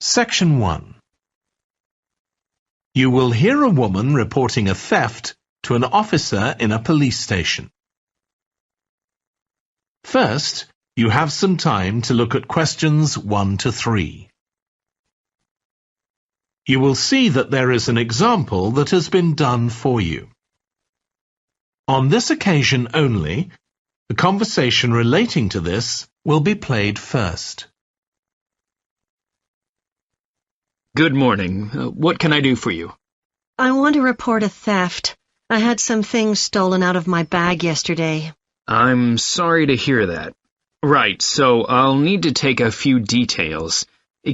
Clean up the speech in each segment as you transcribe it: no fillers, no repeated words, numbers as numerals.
Section 1. You will hear a woman reporting a theft to an officer in a police station. First, you have some time to look at questions 1 to 3. You will see that there is an example that has been done for you. On this occasion only, the conversation relating to this will be played first. Good morning. What can I do for you? I want to report a theft. I had some things stolen out of my bag yesterday. I'm sorry to hear that. Right, so I'll need to take a few details.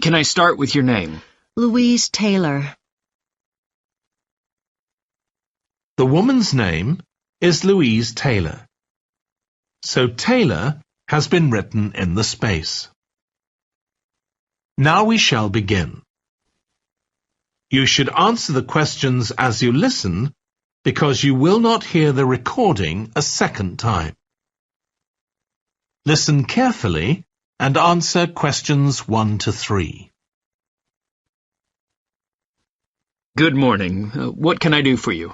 Can I start with your name? Louise Taylor. The woman's name is Louise Taylor. So Taylor has been written in the space. Now we shall begin. You should answer the questions as you listen, because you will not hear the recording a second time. Listen carefully and answer questions 1 to 3. Good morning. What can I do for you?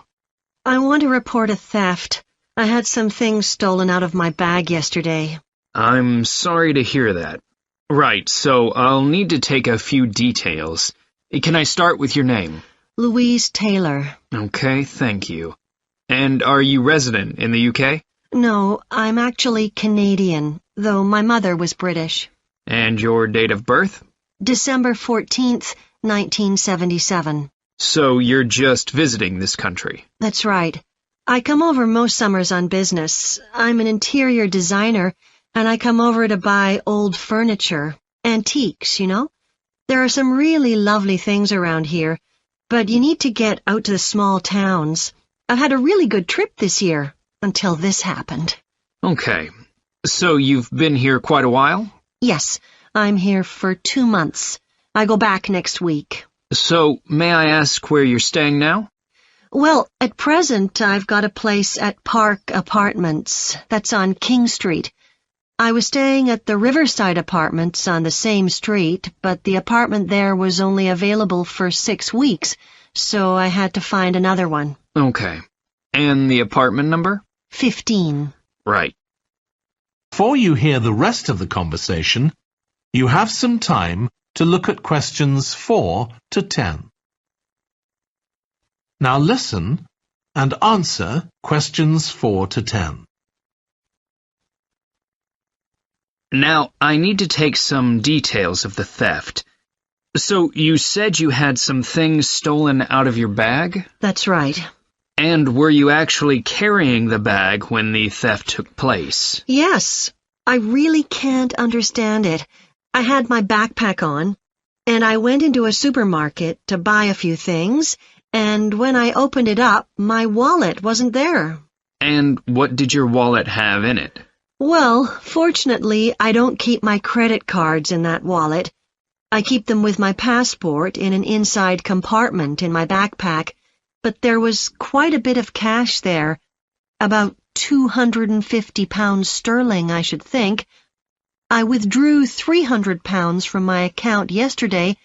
I want to report a theft. I had some things stolen out of my bag yesterday. I'm sorry to hear that. Right, so I'll need to take a few details. Can I start with your name? Louise Taylor. Okay, thank you. And are you resident in the UK? No, I'm actually Canadian, though my mother was British. And your date of birth? December 14th, 1977. So you're just visiting this country? That's right. I come over most summers on business. I'm an interior designer, and I come over to buy old furniture, antiques, you know? There are some really lovely things around here, but you need to get out to the small towns. I've had a really good trip this year, until this happened. Okay. So you've been here quite a while? Yes, I'm here for 2 months. I go back next week. So, may I ask where you're staying now? Well, at present, I've got a place at Park Apartments. That's on King Street. I was staying at the Riverside Apartments on the same street, but the apartment there was only available for 6 weeks, so I had to find another one. Okay. And the apartment number? 15. Right. Before you hear the rest of the conversation, you have some time to look at questions 4 to 10. Now listen and answer questions 4 to 10. Now, I need to take some details of the theft. So, you said you had some things stolen out of your bag? That's right. And were you actually carrying the bag when the theft took place? Yes. I really can't understand it. I had my backpack on, and I went into a supermarket to buy a few things, and when I opened it up, my wallet wasn't there. And what did your wallet have in it? Well, fortunately, I don't keep my credit cards in that wallet. I keep them with my passport in an inside compartment in my backpack, but there was quite a bit of cash there, about £250 sterling, I should think. I withdrew £300 from my account yesterday,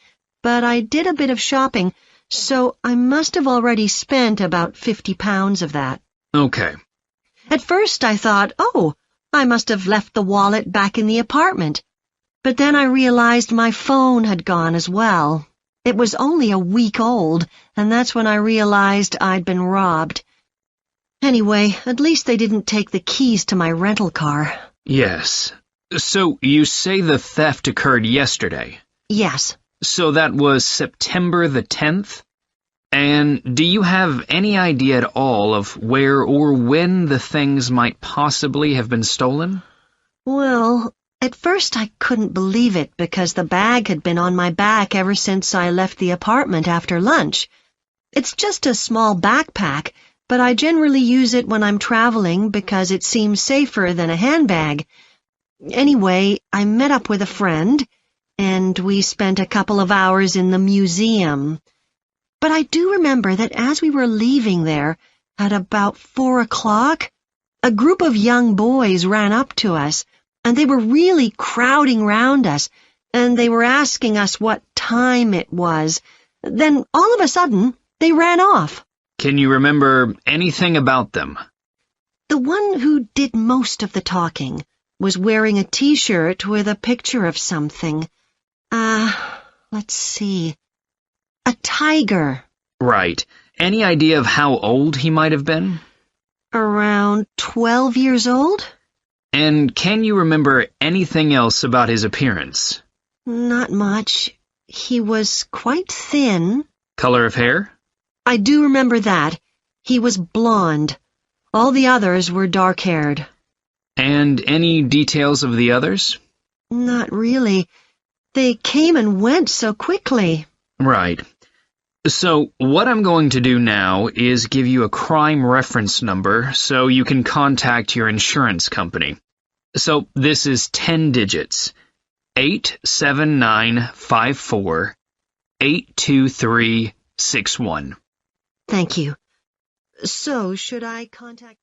but I did a bit of shopping, so I must have already spent about £50 of that. Okay. At first I thought, oh, I must have left the wallet back in the apartment. But then I realized my phone had gone as well. It was only a week old, and that's when I realized I'd been robbed. Anyway, at least they didn't take the keys to my rental car. Yes. So, you say the theft occurred yesterday? Yes. So that was September the 10th? And do you have any idea at all of where or when the things might possibly have been stolen? Well, at first I couldn't believe it because the bag had been on my back ever since I left the apartment after lunch. It's just a small backpack, but I generally use it when I'm traveling because it seems safer than a handbag. Anyway, I met up with a friend, and we spent a couple of hours in the museum. But I do remember that as we were leaving there, at about 4 o'clock, a group of young boys ran up to us, and they were really crowding round us, and they were asking us what time it was. Then, all of a sudden, they ran off. Can you remember anything about them? The one who did most of the talking was wearing a T-shirt with a picture of something. Let's see. A tiger. Right. Any idea of how old he might have been? Around 12 years old? And can you remember anything else about his appearance? Not much. He was quite thin. Color of hair? I do remember that. He was blonde. All the others were dark-haired. And any details of the others? Not really. They came and went so quickly. Right. So, what I'm going to do now is give you a crime reference number so you can contact your insurance company. So, this is 10 digits. 87954-82361. Thank you. So, should I contact...